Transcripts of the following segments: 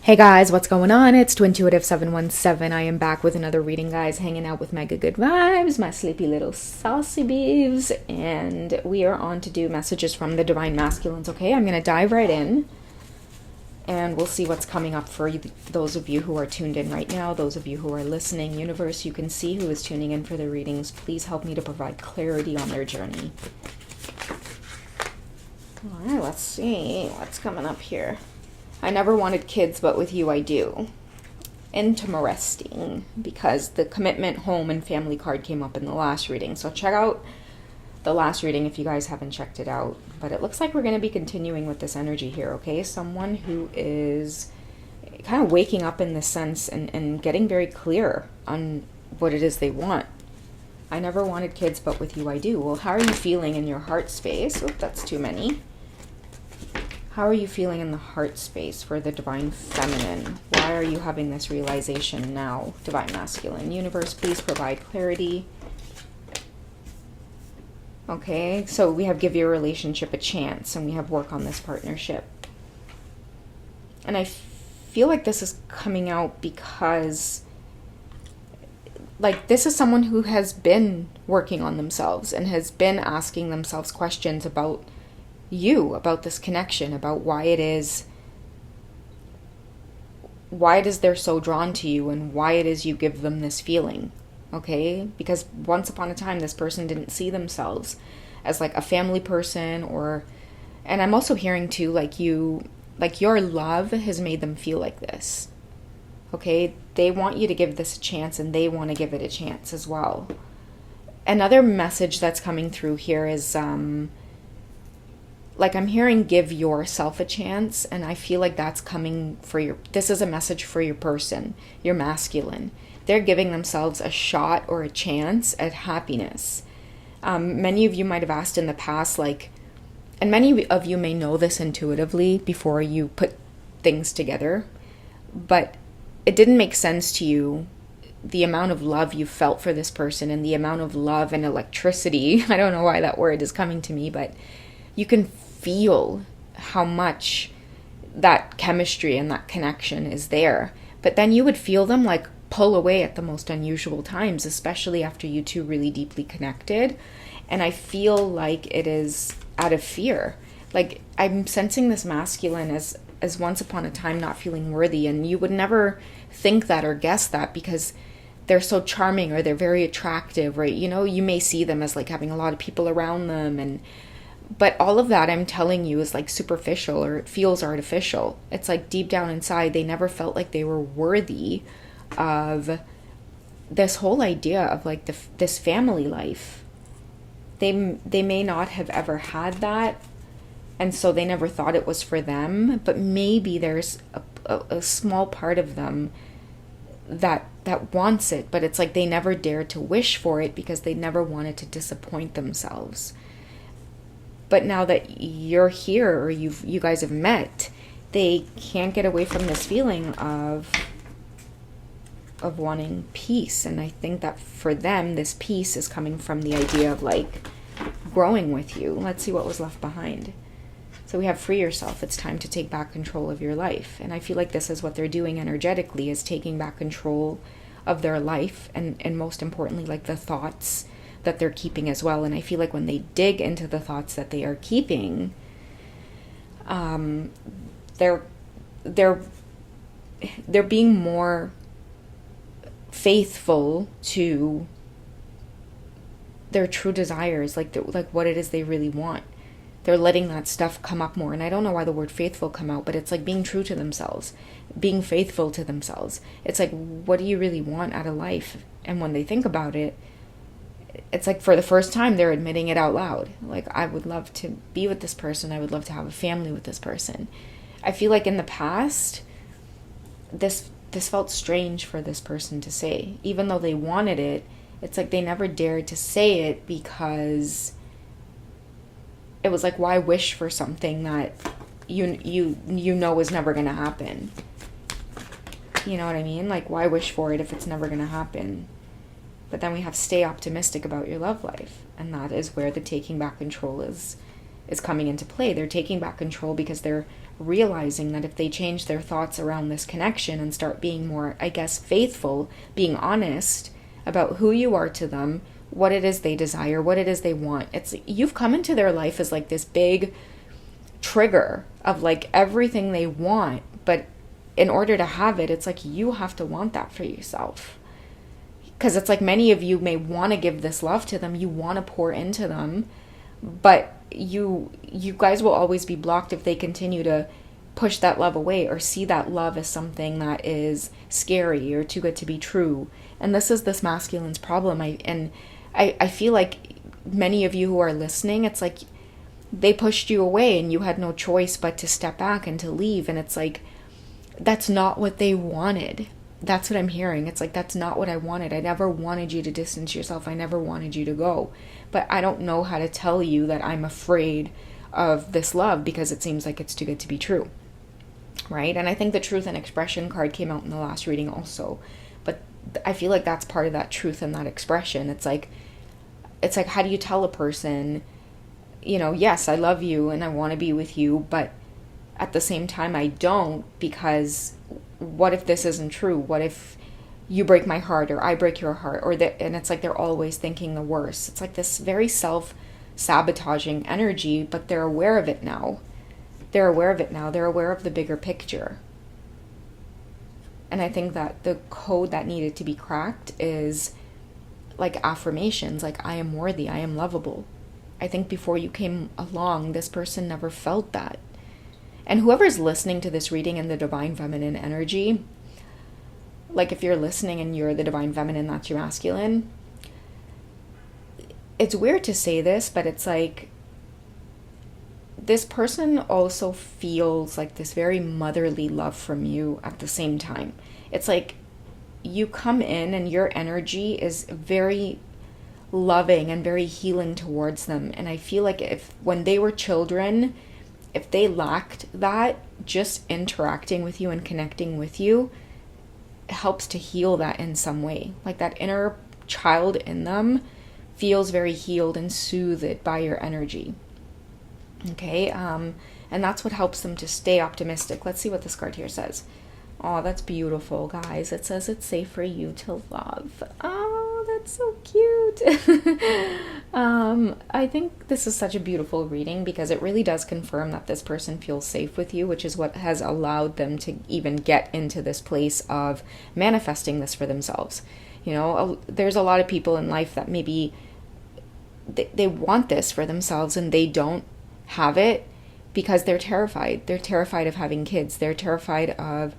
Hey guys, what's going on? It's Twintuitive717. I am back with another reading, guys, hanging out with Mega Good Vibes, my sleepy little saucy beeves, and we are on to do messages from the Divine Masculines, okay? I'm going to dive right in, and we'll see what's coming up for you, those of you who are tuned in right now, those of you who are listening. Universe, you can see who is tuning in for the readings. Please help me to provide clarity on their journey. All right, let's see what's coming up here. I never wanted kids, but with you I do. Interesting, because the commitment, home, and family card came up in the last reading. So check out the last reading if you guys haven't checked it out. But it looks like we're going to be continuing with this energy here, okay? Someone who is kind of waking up in this sense and getting very clear on what it is they want. I never wanted kids, but with you I do. Well, how are you feeling in your heart space? Oh, that's too many. How are you feeling in the heart space for the Divine Feminine? Why are you having this realization now, Divine Masculine? Universe, please provide clarity. Okay, so we have give your relationship a chance, and we have work on this partnership. And I feel like this is coming out because, like, this is someone who has been working on themselves and has been asking themselves questions about you, about this connection, about why it is they're so drawn to you and why it is you give them this feeling, okay? Because once upon a time, this person didn't see themselves as like a family person, and I'm also hearing too, your love has made them feel like this, okay? They want you to give this a chance, and they want to give it a chance as well. Another message that's coming through here is, I'm hearing give yourself a chance, and I feel like that's coming for this is a message for your person, your masculine. They're giving themselves a shot or a chance at happiness. Many of you might have asked in the past, and many of you may know this intuitively before you put things together, but it didn't make sense to you, the amount of love you felt for this person and the amount of love and electricity. I don't know why that word is coming to me, but you can feel how much that chemistry and that connection is there. But then you would feel them pull away at the most unusual times, especially after you two really deeply connected. And I feel like it is out of fear. I'm sensing this masculine as once upon a time not feeling worthy, and you would never think that or guess that because they're so charming or they're very attractive, right? You may see them as having a lot of people around them, but all of that, I'm telling you, is superficial, or it feels artificial. It's deep down inside, they never felt like they were worthy of this whole idea of this family life. They may not have ever had that, and so they never thought it was for them. But maybe there's a small part of them that wants it, but it's they never dared to wish for it because they never wanted to disappoint themselves. But now that you're here, or you guys have met, they can't get away from this feeling of wanting peace. And I think that for them, this peace is coming from the idea of growing with you. Let's see what was left behind. So we have free yourself. It's time to take back control of your life. And I feel like this is what they're doing energetically, is taking back control of their life, and most importantly, the thoughts that they're keeping as well. And I feel like when they dig into the thoughts that they are keeping, they're being more faithful to their true desires, what it is they really want. They're letting that stuff come up more. And I don't know why the word faithful come out, but it's being true to themselves, being faithful to themselves. It's what do you really want out of life? And when they think about it, it's for the first time they're admitting it out loud. I would love to be with this person. I would love to have a family with this person. I feel like in the past, this felt strange for this person to say. Even though they wanted it, it's they never dared to say it because it was why wish for something that you know is never going to happen? You know what I mean? Why wish for it if it's never going to happen? But then we have stay optimistic about your love life. And that is where the taking back control is is coming into play. They're taking back control because they're realizing that if they change their thoughts around this connection and start being more, I guess, faithful, being honest about who you are to them, what it is they desire, what it is they want. It's you've come into their life as like this big trigger of like everything they want, but in order to have it, it's like you have to want that for yourself. Because it's like many of you may want to give this love to them, you want to pour into them, but you guys will always be blocked if they continue to push that love away or see that love as something that is scary or too good to be true. And this is this masculine's problem. I feel like many of you who are listening, it's like they pushed you away and you had no choice but to step back and to leave. And it's like, that's not what they wanted. That's what I'm hearing. It's like, that's not what I wanted. I never wanted you to distance yourself. I never wanted you to go. But I don't know how to tell you that I'm afraid of this love because it seems like it's too good to be true. Right? And I think the truth and expression card came out in the last reading also. But I feel like that's part of that truth and that expression. It's like, how do you tell a person, yes, I love you and I want to be with you, but at the same time I don't, because what if this isn't true? What if you break my heart or I break your heart? And it's like they're always thinking the worst. It's like this very self-sabotaging energy, but they're aware of it now. They're aware of the bigger picture. And I think that the code that needed to be cracked is like affirmations, like I am worthy, I am lovable. I think before you came along, this person never felt that. And whoever's listening to this reading in the Divine Feminine energy, like if you're listening and you're the Divine Feminine, that's your masculine. It's weird to say this, but it's like this person also feels like this very motherly love from you at the same time. It's like you come in and your energy is very loving and very healing towards them. And I feel like when they were children, if they lacked that, just interacting with you and connecting with you helps to heal that in some way. Like that inner child in them feels very healed and soothed by your energy. Okay, and that's what helps them to stay optimistic. Let's see what this card here says. Oh, that's beautiful, guys. It says it's safe for you to love. Oh, that's so cute. I think this is such a beautiful reading because it really does confirm that this person feels safe with you, which is what has allowed them to even get into this place of manifesting this for themselves. There's a lot of people in life that maybe they want this for themselves and they don't have it because they're terrified. They're terrified of having kids. They're terrified of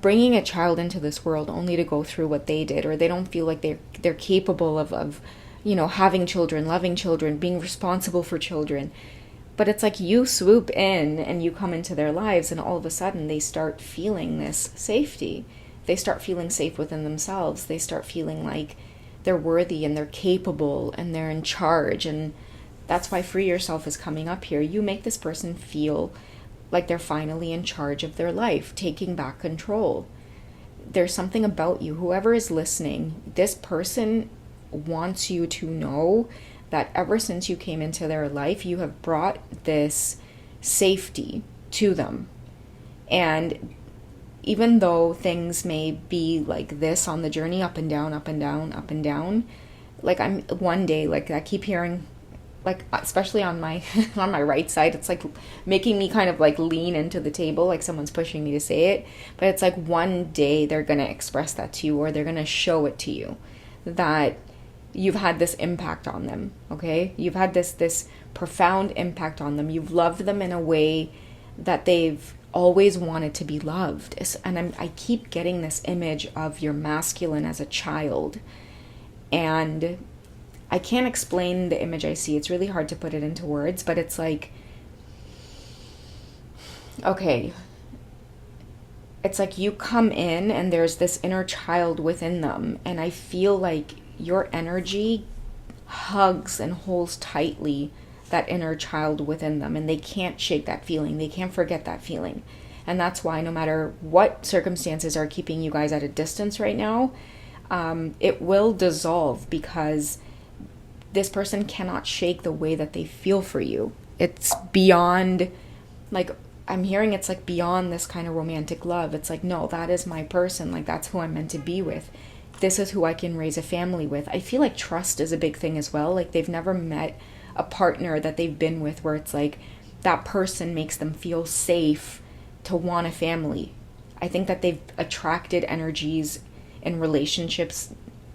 bringing a child into this world only to go through what they did, or they don't feel like they're capable of having children, loving children, being responsible for children. But it's like you swoop in and you come into their lives and all of a sudden they start feeling this safety. They start feeling safe within themselves. They start feeling like they're worthy and they're capable and they're in charge. And that's why Free Yourself is coming up here. You make this person feel like they're finally in charge of their life, taking back control. There's something about you. Whoever is listening, this person wants you to know that ever since you came into their life, you have brought this safety to them. And even though things may be like this on the journey, up and down, up and down, up and down, like I'm one day, like I keep hearing, like especially on my on my right side, it's like making me kind of like lean into the table, like someone's pushing me to say it. But it's like one day they're gonna express that to you, or they're gonna show it to you, that you've had this impact on them. Okay, you've had this profound impact on them. You've loved them in a way that they've always wanted to be loved. And I keep getting this image of your masculine as a child, and I can't explain the image I see. It's really hard to put it into words, but it's like, okay, it's like you come in and there's this inner child within them, and I feel like your energy hugs and holds tightly that inner child within them, and they can't shake that feeling. They can't forget that feeling. And that's why no matter what circumstances are keeping you guys at a distance right now, it will dissolve, because this person cannot shake the way that they feel for you. It's beyond, like, I'm hearing it's like beyond this kind of romantic love. It's like, no, that is my person. Like, that's who I'm meant to be with. This is who I can raise a family with. I feel like trust is a big thing as well. Like, they've never met a partner that they've been with where it's like that person makes them feel safe to want a family. I think that they've attracted energies in relationships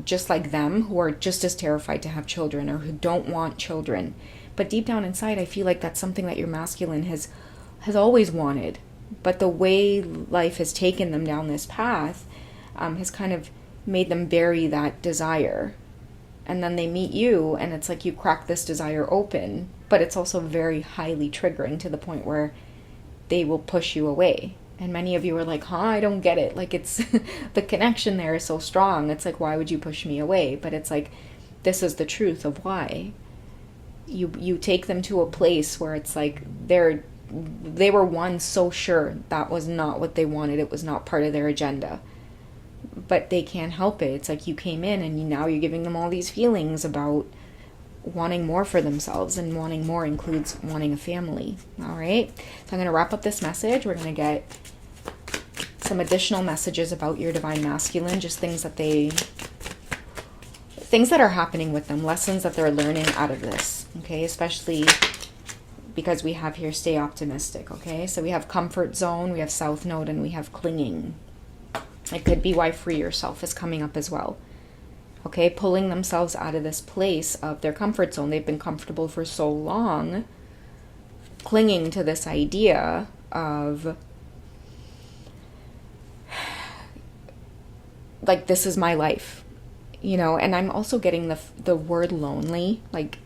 just like them, who are just as terrified to have children or who don't want children. But deep down inside, I feel like that's something that your masculine has always wanted. But the way life has taken them down this path has kind of made them bury that desire. And then they meet you, and it's like you crack this desire open, but it's also very highly triggering to the point where they will push you away. And many of you are like, I don't get it. Like, it's the connection there is so strong. It's like, why would you push me away? But it's like, this is the truth of why. You take them to a place where it's like they were once so sure that was not what they wanted. It was not part of their agenda. But they can't help it. It's like you came in and now you're giving them all these feelings about wanting more for themselves, and wanting more includes wanting a family. All right. So I'm going to wrap up this message. We're going to get some additional messages about your divine masculine, just things that are happening with them, lessons that they're learning out of this. Okay. Especially because we have here stay optimistic. Okay. So we have comfort zone, we have south node, and we have clinging. It could be why free yourself is coming up as well. Okay, pulling themselves out of this place of their comfort zone. They've been comfortable for so long, clinging to this idea of, like, this is my life, you know. And I'm also getting the word lonely, like,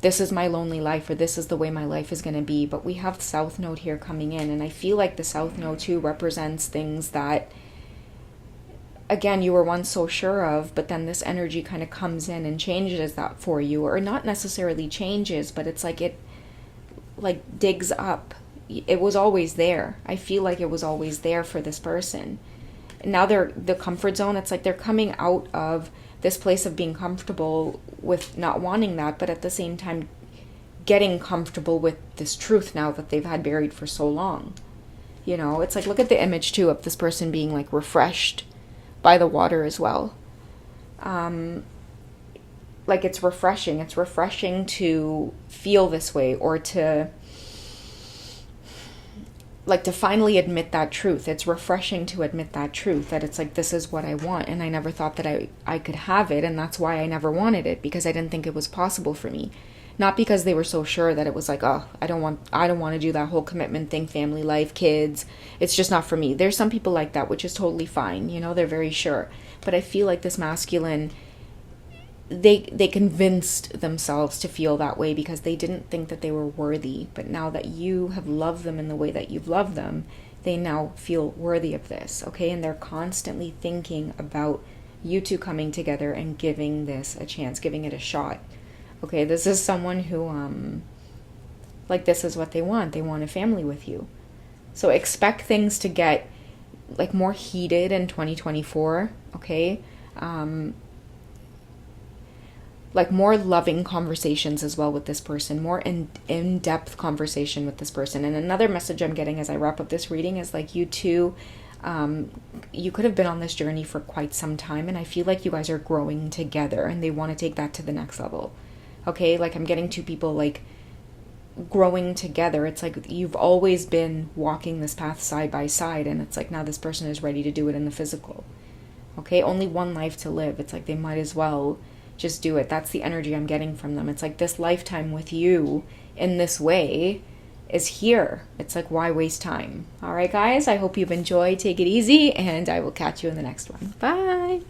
this is my lonely life, or this is the way my life is going to be. But we have the South Node here coming in, and I feel like the South Node too represents things that, again, you were once so sure of, but then this energy kind of comes in and changes that for you, or not necessarily changes, but it's like it like digs up. It was always there. I feel like it was always there for this person. And now they're the comfort zone. It's like they're coming out of this place of being comfortable with not wanting that, but at the same time getting comfortable with this truth now that they've had buried for so long. You know, it's like, look at the image too of this person being like refreshed by the water as well. Like, it's refreshing. It's refreshing to feel this way, or to finally admit that truth. It's refreshing to admit that truth, that it's like, this is what I want, and I never thought that I could have it, and that's why I never wanted it, because I didn't think it was possible for me. Not because they were so sure that it was like, oh, I don't want to do that whole commitment thing, family life, kids. It's just not for me. There's some people like that, which is totally fine. You know, they're very sure. But I feel like this masculine, they convinced themselves to feel that way because they didn't think that they were worthy. But now that you have loved them in the way that you've loved them, they now feel worthy of this, okay? And they're constantly thinking about you two coming together and giving this a chance, giving it a shot. Okay, this is someone who, like, this is what they want. They want a family with you. So expect things to get, like, more heated in 2024, okay? Like, more loving conversations as well with this person, more in-depth conversation with this person. And another message I'm getting as I wrap up this reading is, like, you two, you could have been on this journey for quite some time, and I feel like you guys are growing together, and they want to take that to the next level. Okay, like, I'm getting two people, like, growing together. It's like you've always been walking this path side by side, and it's like now this person is ready to do it in the physical. Okay, only one life to live. It's like they might as well just do it. That's the energy I'm getting from them. It's like this lifetime with you in this way is here. It's like, why waste time? All right, guys, I hope you've enjoyed. Take it easy, and I will catch you in the next one. Bye.